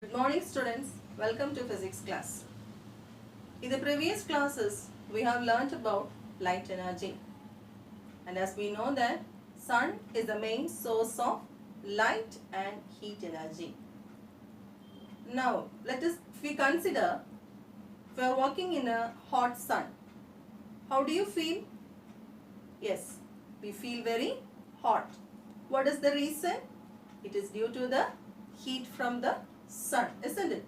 Good morning students, welcome to physics class. In the previous classes, we have learnt about light energy. And as we know that sun is the main source of light and heat energy. Now, if we consider, if we are walking in a hot sun, how do you feel? Yes, we feel very hot. What is the reason? It is due to the heat from the sun, isn't it?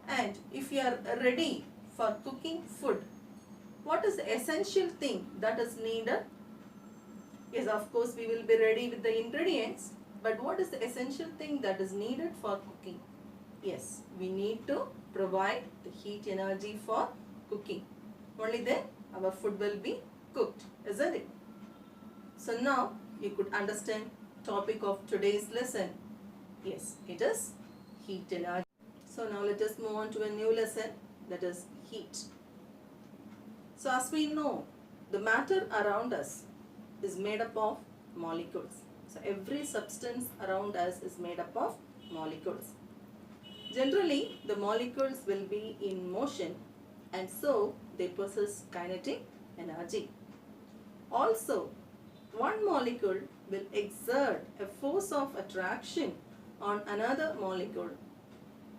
And if you are ready for cooking food, what is the essential thing that is needed? Yes, of course, we will be ready with the ingredients, but what is the essential thing that is needed for cooking? Yes, we need to provide the heat energy for cooking. Only then our food will be cooked, isn't it? So now you could understand topic of today's lesson. Yes, it is heat energy. So now let us move on to a new lesson, that is heat. So as we know, the matter around us is made up of molecules. So every substance around us is made up of molecules. Generally, the molecules will be in motion and so they possess kinetic energy. Also, one molecule will exert a force of attraction on another molecule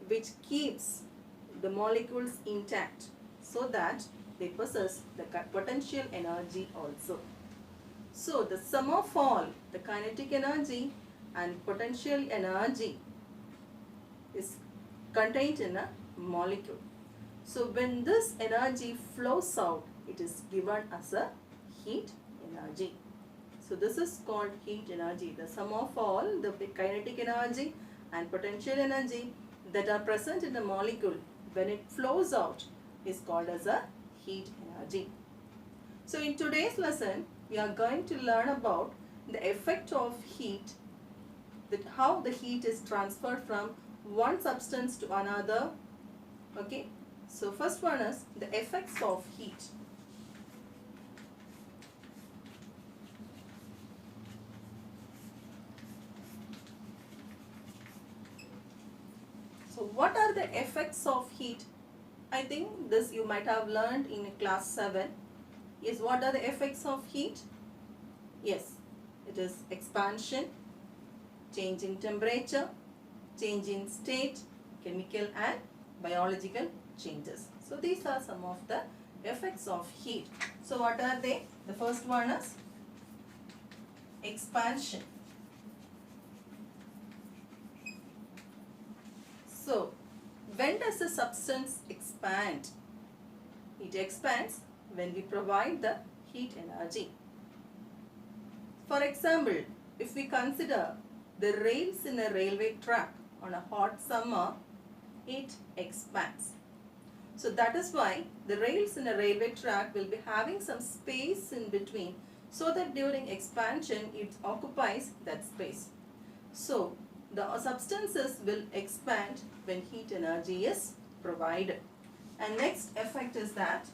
which keeps the molecules intact so that they possess the potential energy also. So the sum of all the kinetic energy and potential energy is contained in a molecule. So when this energy flows out, it is given as a heat energy. So this is called heat energy, the sum of all the kinetic energy and potential energy that are present in the molecule when it flows out is called as a heat energy. So in today's lesson, we are going to learn about the effect of heat, that how the heat is transferred from one substance to another. Okay, so first one is the effects of heat. So what are the effects of heat? I think this you might have learned in class 7. Yes, what are the effects of heat? Yes, it is expansion, change in temperature, change in state, chemical and biological changes. So these are some of the effects of heat. So what are they? The first one is expansion. So when does a substance expand? It expands when we provide the heat energy. For example, if we consider the rails in a railway track on a hot summer, it expands. So that is why the rails in a railway track will be having some space in between so that during expansion it occupies that space. So the substances will expand when heat energy is provided. And next effect is that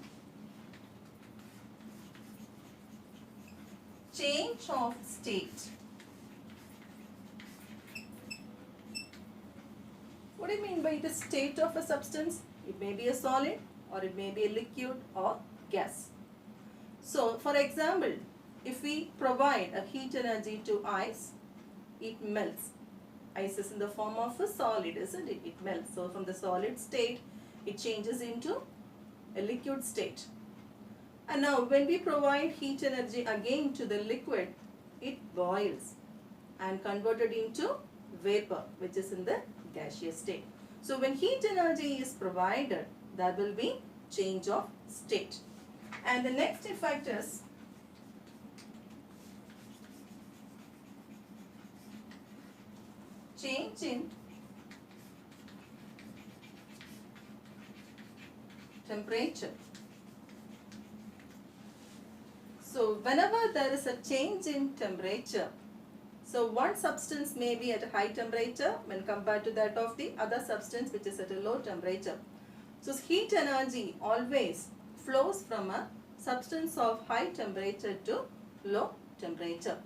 change of state. What do you mean by the state of a substance? It may be a solid or it may be a liquid or gas. So for example, if we provide a heat energy to ice, it melts. Ice is in the form of a solid, isn't it? It melts. So from the solid state, it changes into a liquid state. And now when we provide heat energy again to the liquid, it boils and converted into vapor, which is in the gaseous state. So when heat energy is provided, there will be change of state. And the next effect is change in temperature. So whenever there is a change in temperature, so one substance may be at a high temperature when compared to that of the other substance which is at a low temperature. So heat energy always flows from a substance of high temperature to low temperature.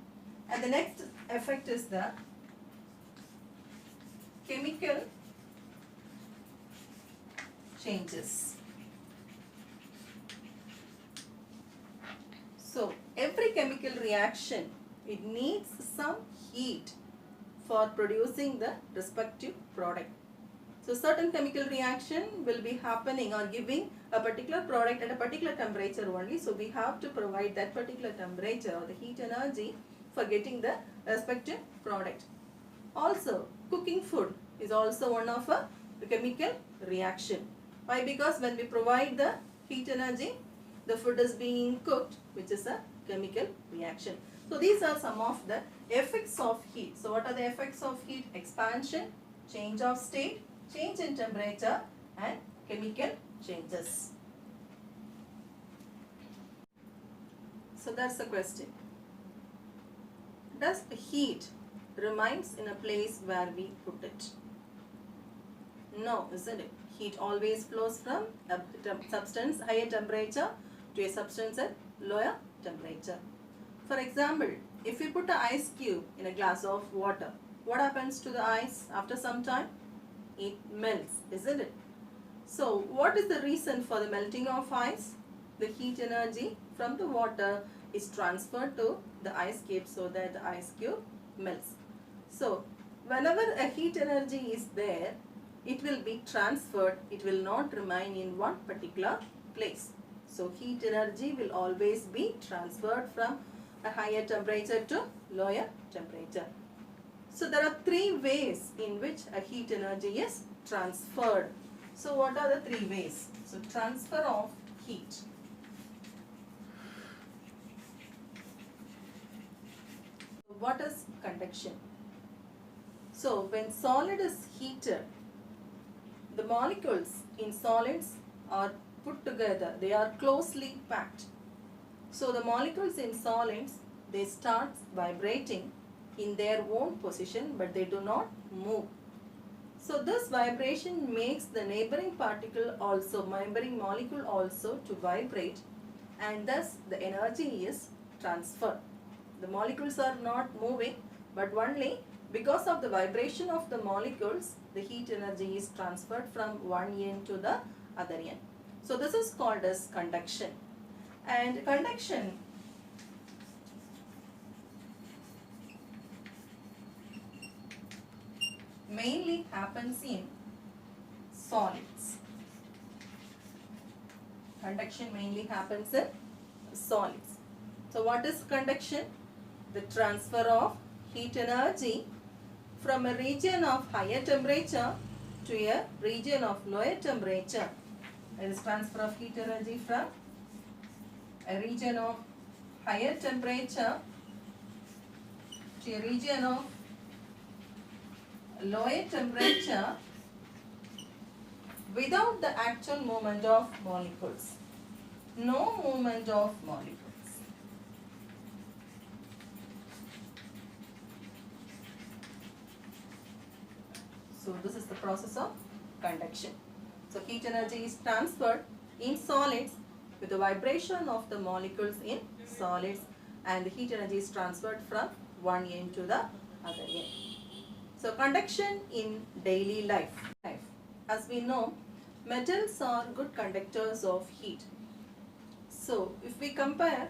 And the next effect is the chemical changes. So every chemical reaction, it needs some heat for producing the respective product. So certain chemical reaction will be happening or giving a particular product at a particular temperature only. So we have to provide that particular temperature or the heat energy for getting the respective product. Also, cooking food is also one of a chemical reaction. Why? Because when we provide the heat energy, the food is being cooked, which is a chemical reaction. So these are some of the effects of heat. So what are the effects of heat? Expansion, change of state, change in temperature, and chemical changes. So that's the question. Does heat remains in a place where we put it? No, isn't it? Heat always flows from a substance higher temperature to a substance at lower temperature. For example, if we put an ice cube in a glass of water, what happens to the ice after some time? It melts, isn't it? So what is the reason for the melting of ice? The heat energy from the water is transferred to the ice cube so that the ice cube melts. So whenever a heat energy is there, it will be transferred, it will not remain in one particular place. So heat energy will always be transferred from a higher temperature to lower temperature. So there are three ways in which a heat energy is transferred. So what are the three ways? So transfer of heat. What is conduction? So when solid is heated, the molecules in solids are put together, they are closely packed. So the molecules in solids, they start vibrating in their own position, but they do not move. So this vibration makes the neighboring molecule also to vibrate, and thus the energy is transferred. The molecules are not moving, but only because of the vibration of the molecules, the heat energy is transferred from one end to the other end. So this is called as conduction. And conduction mainly happens in solids. Conduction mainly happens in solids. So what is conduction? The transfer of heat energy from a region of higher temperature to a region of lower temperature. It is transfer of heat energy from a region of higher temperature to a region of lower temperature without the actual movement of molecules. No movement of molecules. So this is the process of conduction. So heat energy is transferred in solids with the vibration of the molecules in solids, and the heat energy is transferred from one end to the other end. So conduction in daily life. As we know, metals are good conductors of heat. So if we compare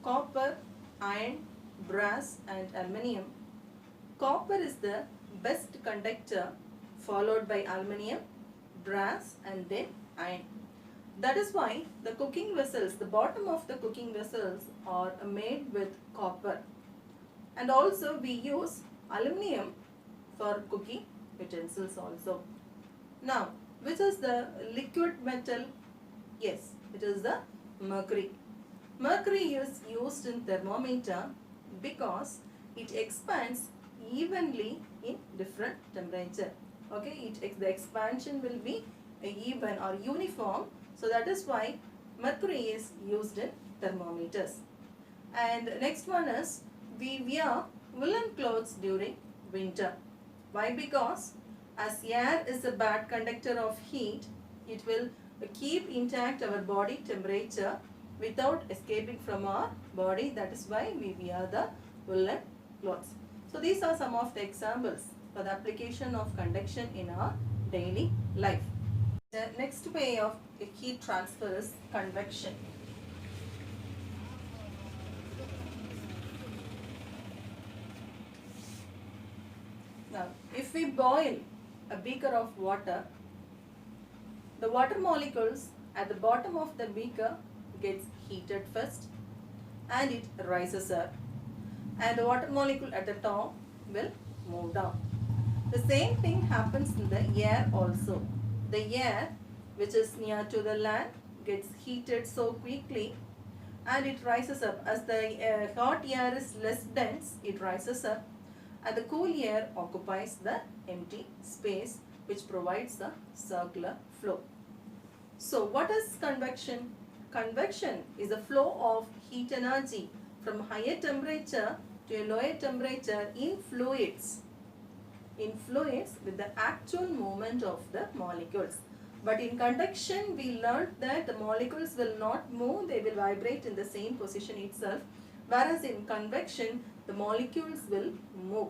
copper, iron, brass and aluminium, copper is the best conductor, followed by aluminium, brass and then iron. That is why the cooking vessels, the bottom of the cooking vessels are made with copper. And also we use aluminium for cooking utensils also. Now, which is the liquid metal? Yes, it is the mercury. Mercury is used in thermometer because it expands evenly in different temperature. Okay, the expansion will be even or uniform. So that is why mercury is used in thermometers. And next one is we wear woolen clothes during winter. Why? Because as air is a bad conductor of heat, it will keep intact our body temperature without escaping from our body. That is why we wear the woolen clothes. So these are some of the examples for the application of conduction in our daily life. The next way of heat transfer is convection. Now, if we boil a beaker of water, the water molecules at the bottom of the beaker gets heated first and it rises up, and the water molecule at the top will move down. The same thing happens in the air also. The air which is near to the land gets heated so quickly and it rises up. As the hot air is less dense, it rises up, and the cool air occupies the empty space, which provides the circular flow. So what is convection? Convection is the flow of heat energy from higher temperature to a lower temperature in fluids with the actual movement of the molecules. But in conduction, we learned that the molecules will not move, they will vibrate in the same position itself. Whereas in convection, the molecules will move.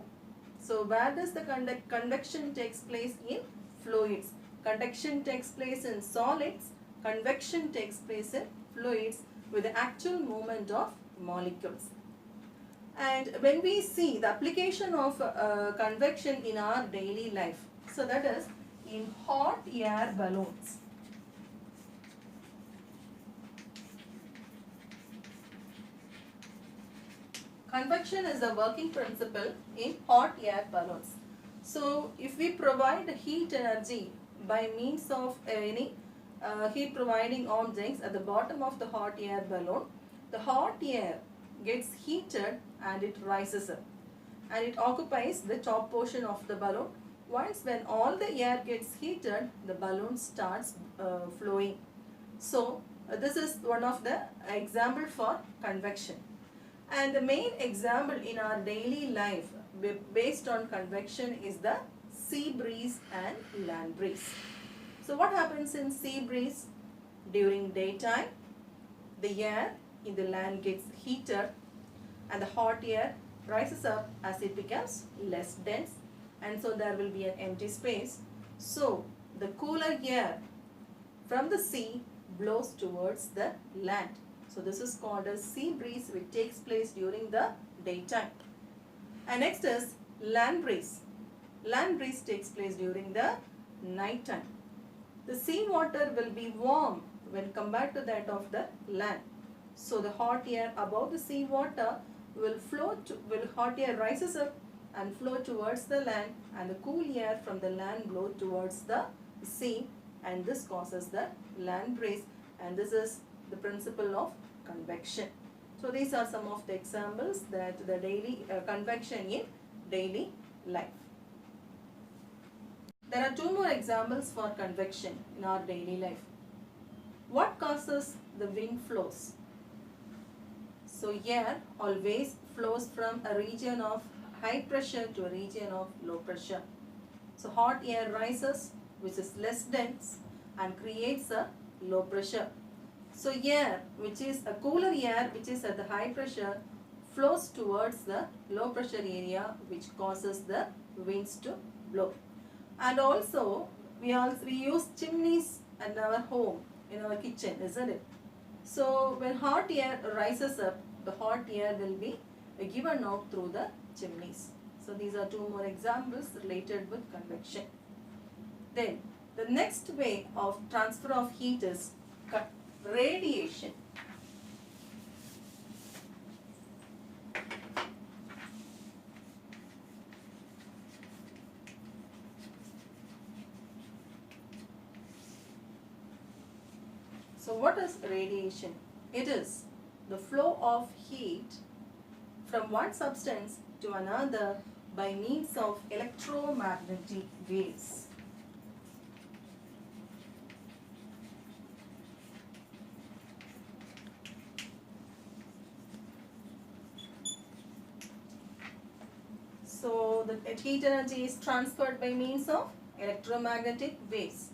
So where does the convection takes place? In fluids. Conduction takes place in solids. Convection takes place in fluids with the actual movement of molecules. And when we see the application of convection in our daily life, so that is in hot air balloons. Convection is the working principle in hot air balloons. So if we provide heat energy by means of any heat providing objects at the bottom of the hot air balloon, the hot air gets heated and it rises up and it occupies the top portion of the balloon. Once when all the air gets heated, the balloon starts flowing. So this is one of the example for convection. And the main example in our daily life based on convection is the sea breeze and land breeze. So what happens in sea breeze? During daytime, the air in the land gets heated and the hot air rises up as it becomes less dense, and so there will be an empty space. So the cooler air from the sea blows towards the land. So this is called a sea breeze, which takes place during the daytime. And next is land breeze. Land breeze takes place during the night time. The sea water will be warm when compared to that of the land. So the hot air above the sea water will hot air rises up and flow towards the land, and the cool air from the land blow towards the sea, and this causes the land breeze, and this is the principle of convection. So these are some of the examples that the daily convection in daily life. There are two more examples for convection in our daily life. What causes the wind flows? So air always flows from a region of high pressure to a region of low pressure. So hot air rises, which is less dense, and creates a low pressure. So air, which is a cooler air, which is at the high pressure, flows towards the low pressure area, which causes the winds to blow. And also we use chimneys in our home, in our kitchen, isn't it? So when hot air rises up, the hot air will be given out through the chimneys. So these are two more examples related with convection. Then the next way of transfer of heat is radiation. So what is radiation? It is the flow of heat from one substance to another by means of electromagnetic waves. So the heat energy is transferred by means of electromagnetic waves.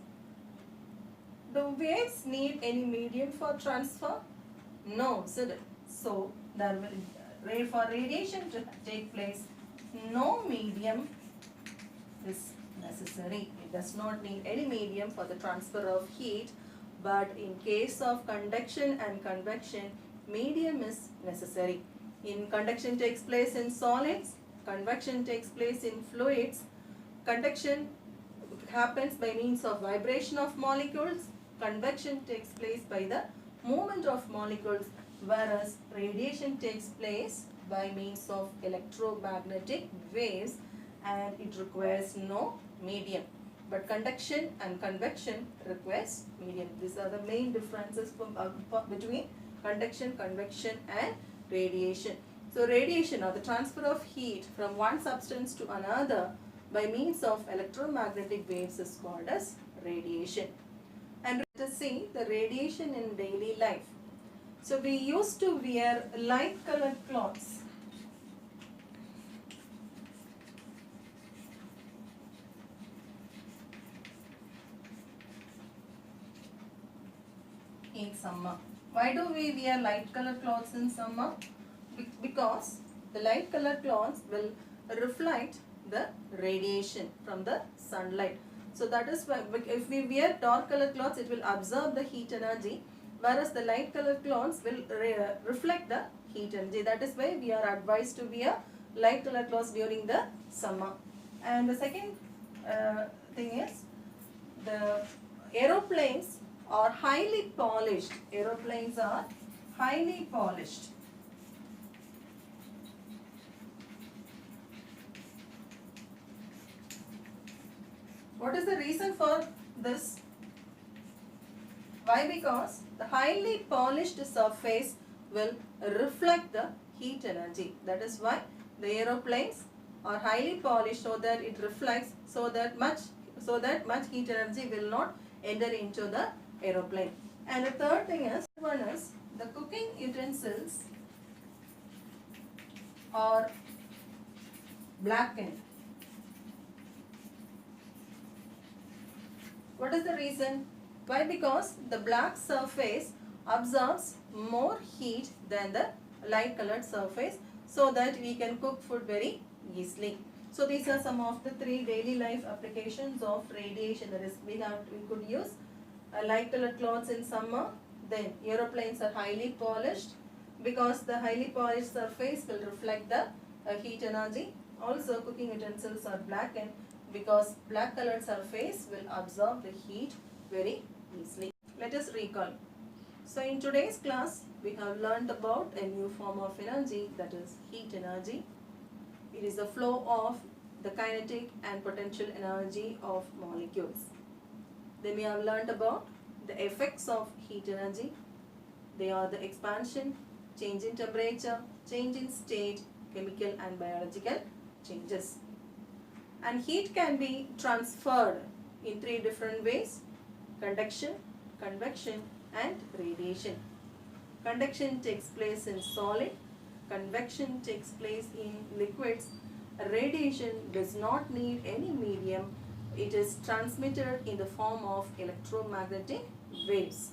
The waves need any medium for transfer? No, isn't it? So there will, for radiation to take place, no medium is necessary. It does not need any medium for the transfer of heat, but in case of conduction and convection, medium is necessary. In conduction takes place in solids, convection takes place in fluids. Conduction happens by means of vibration of molecules, convection takes place by the movement of molecules, whereas radiation takes place by means of electromagnetic waves and it requires no medium. But conduction and convection requires medium. These are the main differences between conduction, convection and radiation. So radiation or the transfer of heat from one substance to another by means of electromagnetic waves is called as radiation. And let us see the radiation in daily life. So we used to wear light colored clothes. In summer. Why do we wear light colored clothes in summer? Because the light colored clothes will reflect the radiation from the sunlight. So that is why if we wear dark colored clothes, it will absorb the heat energy, whereas the light colored clothes will reflect the heat energy. That is why we are advised to wear light colored clothes during the summer. And the second thing is the aeroplanes are highly polished. Aeroplanes are highly polished. What is the reason for this? Why? Because the highly polished surface will reflect the heat energy. That is why the aeroplanes are highly polished, so that it reflects, so that much heat energy will not enter into the aeroplane. And the third thing is, one is the cooking utensils are blackened. What is the reason? Why? Because the black surface absorbs more heat than the light colored surface, so that we can cook food very easily. So these are some of the 3 daily life applications of radiation. That is, we could use light colored clothes in summer. Then aeroplanes are highly polished, because the highly polished surface will reflect the heat energy. Also, cooking utensils are blackened, because black colored surface will absorb the heat very easily. Let us recall. So in today's class, we have learned about a new form of energy, that is heat energy. It is the flow of the kinetic and potential energy of molecules. Then we have learned about the effects of heat energy. They are the expansion, change in temperature, change in state, chemical and biological changes. And heat can be transferred in 3 different ways: conduction, convection and radiation. Conduction takes place in solid, convection takes place in liquids. Radiation does not need any medium. It is transmitted in the form of electromagnetic waves.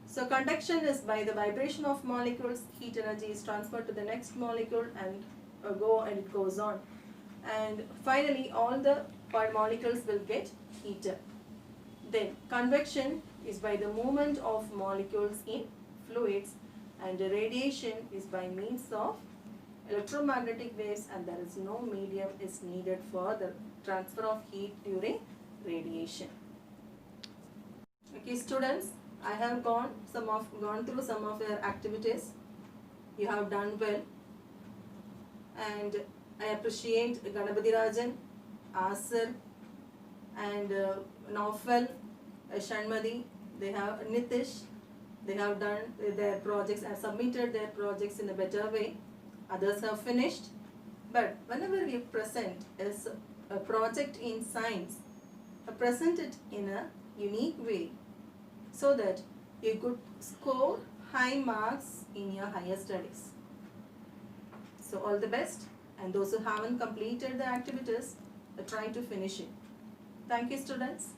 So conduction is by the vibration of molecules, heat energy is transferred to the next molecule and it goes on. And finally all the molecules will get heated. Then convection is by the movement of molecules in fluids, and the radiation is by means of electromagnetic waves, and there is no medium is needed for the transfer of heat during radiation. Okay students, I have gone through some of your activities. You have done well, and I appreciate Ganapati Rajan, Asir and Naufal, Shanmadi, they have Nitish, they have done their projects and submitted their projects in a better way. Others have finished. But whenever we present a project in science, present it in a unique way, so that you could score high marks in your higher studies. So all the best, and those who haven't completed the activities, try to finish it. Thank you students.